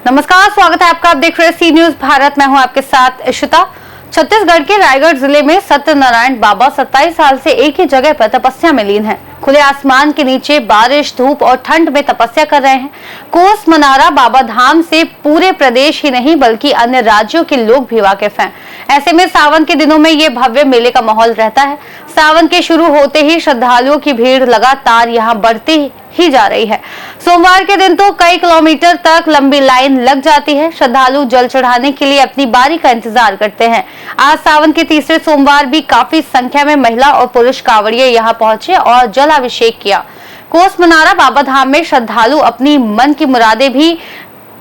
नमस्कार, स्वागत है आपका। आप देख रहे हैं सी न्यूज भारत। मैं हूं आपके साथ इशिता। छत्तीसगढ़ के रायगढ़ जिले में सत्यनारायण बाबा 27 साल से एक ही जगह पर तपस्या में लीन है। खुले आसमान के नीचे बारिश, धूप और ठंड में तपस्या कर रहे हैं। कोस मनारा बाबा धाम से पूरे प्रदेश ही नहीं बल्कि अन्य राज्यों के लोग भी वाकिफ हैं। ऐसे में सावन के दिनों में ये भव्य मेले का माहौल रहता है। सावन के शुरू होते ही श्रद्धालुओं की भीड़ लगातार यहाँ बढ़ती ही जा रही है। सोमवार के दिन तो कई किलोमीटर तक लंबी लाइन लग जाती है। श्रद्धालु जल चढ़ाने के लिए अपनी बारी का इंतजार करते हैं। आज सावन के तीसरे सोमवार भी काफी संख्या में महिला और पुरुष कांवड़िए यहाँ पहुंचे और जलाभिषेक किया। कोस मनारा बाबा धाम में श्रद्धालु अपनी मन की मुरादें भी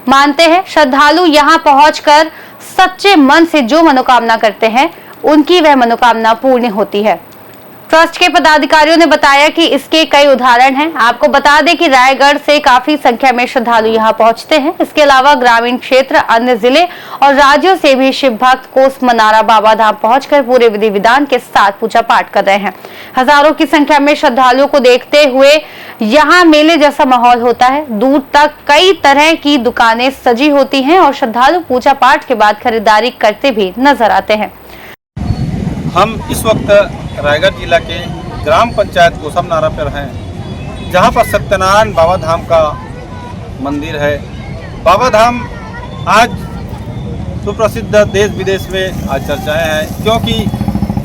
मानते हैं। श्रद्धालु यहाँ पहुंचकर सच्चे मन से जो मनोकामना करते हैं उनकी वह मनोकामना पूर्ण होती है। ट्रस्ट के पदाधिकारियों ने बताया कि इसके कई उदाहरण हैं। आपको बता दें कि रायगढ़ से काफी संख्या में श्रद्धालु यहां पहुंचते हैं। इसके अलावा ग्रामीण क्षेत्र, अन्य जिले और राज्यों से भी शिव भक्त कोस मनारा बाबा धाम पहुंचकर पूरे विधि विधान के साथ पूजा पाठ कर रहे हैं। हजारों की संख्या में श्रद्धालुओं को देखते हुए यहाँ मेले जैसा माहौल होता है। दूर तक कई तरह की दुकानें सजी होती हैं और श्रद्धालु पूजा पाठ के बाद खरीदारी करते भी नजर आते हैं। हम इस वक्त रायगढ़ जिला के ग्राम पंचायत कोसमनारा पर हैं, जहां पर सत्यनारायण बाबा धाम का मंदिर है। बाबा धाम आज सुप्रसिद्ध देश विदेश में आज चर्चाएं हैं, क्योंकि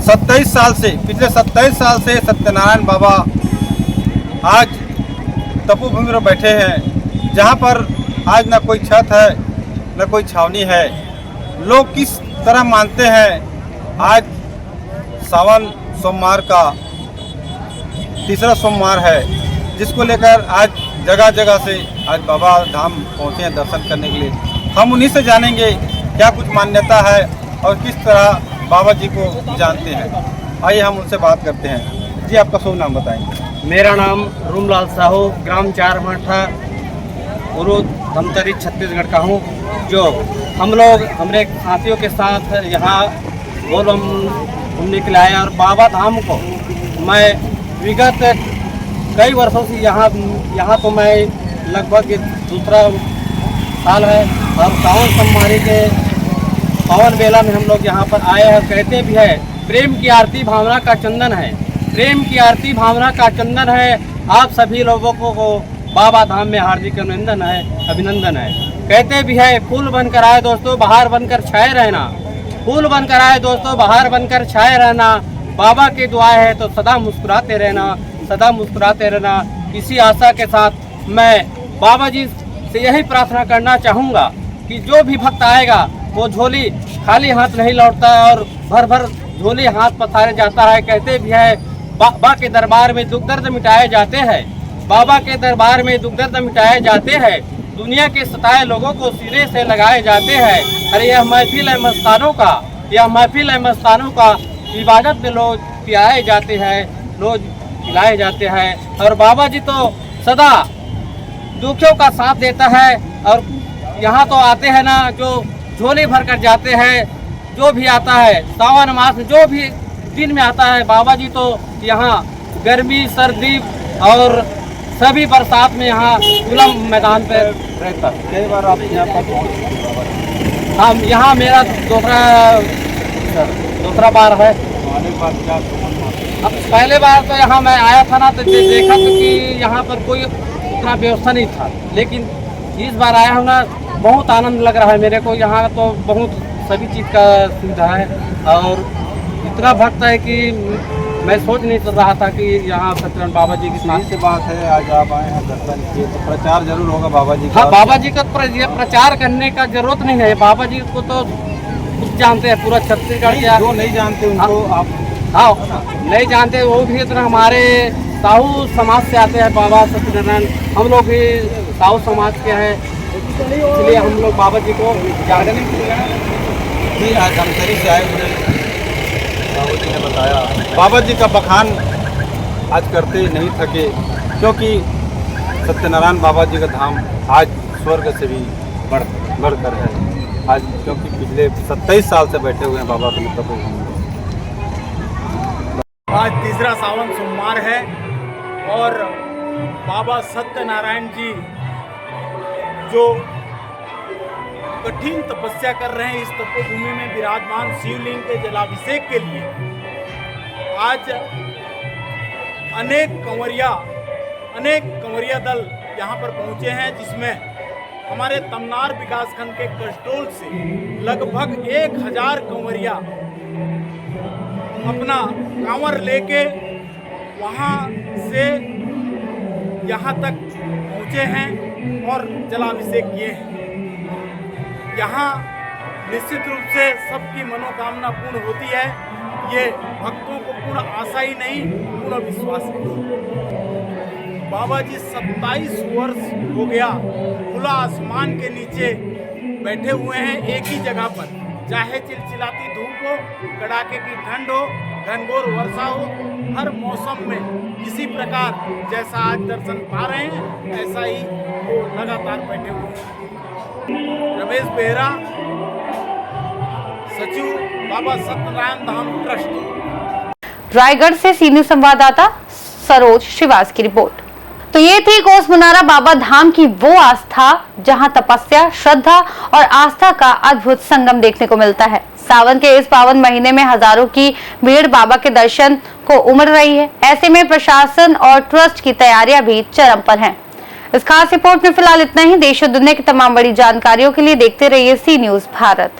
27 साल से पिछले 27 साल से सत्यनारायण बाबा आज तपोभूमि पर बैठे हैं, जहां पर आज न कोई छत है न कोई छावनी है। लोग किस तरह मानते हैं, आज सावन सोमवार का तीसरा सोमवार है, जिसको लेकर आज जगह जगह से आज बाबा धाम पहुँचे हैं दर्शन करने के लिए। हम उन्हीं से जानेंगे क्या कुछ मान्यता है और किस तरह बाबा जी को जानते हैं। आइए हम उनसे बात करते हैं। जी, आपका शुभ नाम बताएंगे। मेरा नाम रूमलाल साहू, ग्राम चारमाठा, उरुद, धमतरी, छत्तीसगढ़ का हूँ। जो हम लोग हमारे साथियों के साथ यहाँ गोलम घूमने के लिए आए और बाबा धाम को मैं विगत कई वर्षों से यहाँ तो मैं लगभग दूसरा साल है और सावन सोमवारी के पावन बेला में हम लोग यहाँ पर आए हैं। कहते भी है प्रेम की आरती भावना का चंदन है, प्रेम की आरती भावना का चंदन है। आप सभी लोगों को बाबा धाम में हार्दिक अभिनंदन है। कहते भी है फूल बनकर आए दोस्तों, बाहर बनकर छाए रहना। फूल बनकर आए दोस्तों, बाहर बनकर छाए रहना। बाबा की दुआ है तो सदा मुस्कुराते रहना, सदा मुस्कुराते रहना। इसी आशा के साथ मैं बाबा जी से यही प्रार्थना करना चाहूँगा कि जो भी भक्त आएगा वो झोली खाली हाथ नहीं लौटता और भर भर झोली हाथ पसारे जाता है। कहते भी है बाबा के दरबार में दुख दर्द मिटाए जाते हैं, बाबा के दरबार में दुख दर्द मिटाए जाते हैं। दुनिया के सताए लोगों को सिरे से लगाए जाते हैं। अरे यह महफिल है मस्तानों का, यह महफिल है मस्तानों का। इबादत में लोग पियाए जाते हैं, लोग खिलाए जाते हैं। और बाबा जी तो सदा दुखियों का साथ देता है। और यहाँ तो आते हैं ना, जो झोली भर कर जाते हैं। जो भी आता है सावन मास में जो भी दिन में आता है, बाबा जी तो यहाँ गर्मी सर्दी और सभी बरसात में यहाँ खुला मैदान पर रहता है। कई बार आप यहाँ पर पहुँचे? हाँ, यहाँ मेरा दूसरा बार है। अब पहले बार तो यहाँ मैं आया था ना, तो देखा तो कि यहाँ पर कोई उतना व्यवस्था नहीं था, लेकिन इस बार आया हूँ ना, बहुत आनंद लग रहा है मेरे को। यहाँ तो बहुत सभी चीज़ का सुविधा है और इतना भक्त है कि मैं सोच नहीं कर रहा था कि यहाँ सत्यनारायण बाबा जी की साथ से बात है। आज आप आए हैं दर्शन किए, तो प्रचार जरूर होगा बाबा जी का। हाँ, बाबा जी का प्रचार करने का जरूरत नहीं है। बाबा जी को तो कुछ जानते हैं पूरा छत्तीसगढ़ के। जो नहीं जानते उनको आप हाँ नहीं जानते, वो भी इतना हमारे साहू समाज से आते हैं बाबा सत्यनारायण। हम लोग भी साहू समाज के हैं, इसलिए हम लोग बाबा जी को जानते नहीं। आज धमतरी से आए हुए बाबा जी ने बताया, बाबा जी का बखान आज करते ही नहीं थके, क्योंकि सत्यनारायण बाबा जी का धाम आज स्वर्ग से भी बढ़कर है आज, क्योंकि पिछले 27 साल से बैठे हुए हैं बाबा के तपोभूमि में। आज तीसरा सावन सोमवार है और बाबा सत्यनारायण जी जो कठिन तपस्या कर रहे हैं, इस तपोभूमि में विराजमान शिवलिंग के जलाभिषेक के लिए आज अनेक कंवरिया दल यहाँ पर पहुँचे हैं, जिसमें हमारे तमनार विकासखंड के कसडोल से लगभग 1000 कंवरिया अपना कांवर लेके वहाँ से यहाँ तक पहुँचे हैं और जलाभिषेक किए हैं। यहाँ निश्चित रूप से सबकी मनोकामना पूर्ण होती है, ये भक्तों को पूर्ण आशा ही नहीं, पूर्ण विश्वास है। बाबा जी 27 वर्ष हो गया खुला आसमान के नीचे बैठे हुए हैं, एक ही जगह पर, चाहे चिलचिलाती धूप हो, कड़ाके की ठंड हो, घनघोर वर्षा हो, हर मौसम में इसी प्रकार जैसा आज दर्शन पा रहे हैं ऐसा ही वो लगातार बैठे हुए हैं। रमेश बेहरा, सचिव बाबा सत्यनारायण धाम ट्रस्ट। रायगढ़ से सी न्यूज संवाददाता सरोज श्रीवास की रिपोर्ट। तो ये थी कोस मुनारा बाबा धाम की वो आस्था जहां तपस्या, श्रद्धा और आस्था का अद्भुत संगम देखने को मिलता है। सावन के इस पावन महीने में हजारों की भीड़ बाबा के दर्शन को उमड़ रही है। ऐसे में प्रशासन और ट्रस्ट की तैयारियां भी चरम पर हैं। इस खास रिपोर्ट में फिलहाल इतना ही। देश और दुनिया की तमाम बड़ी जानकारियों के लिए देखते रहिए सी न्यूज भारत।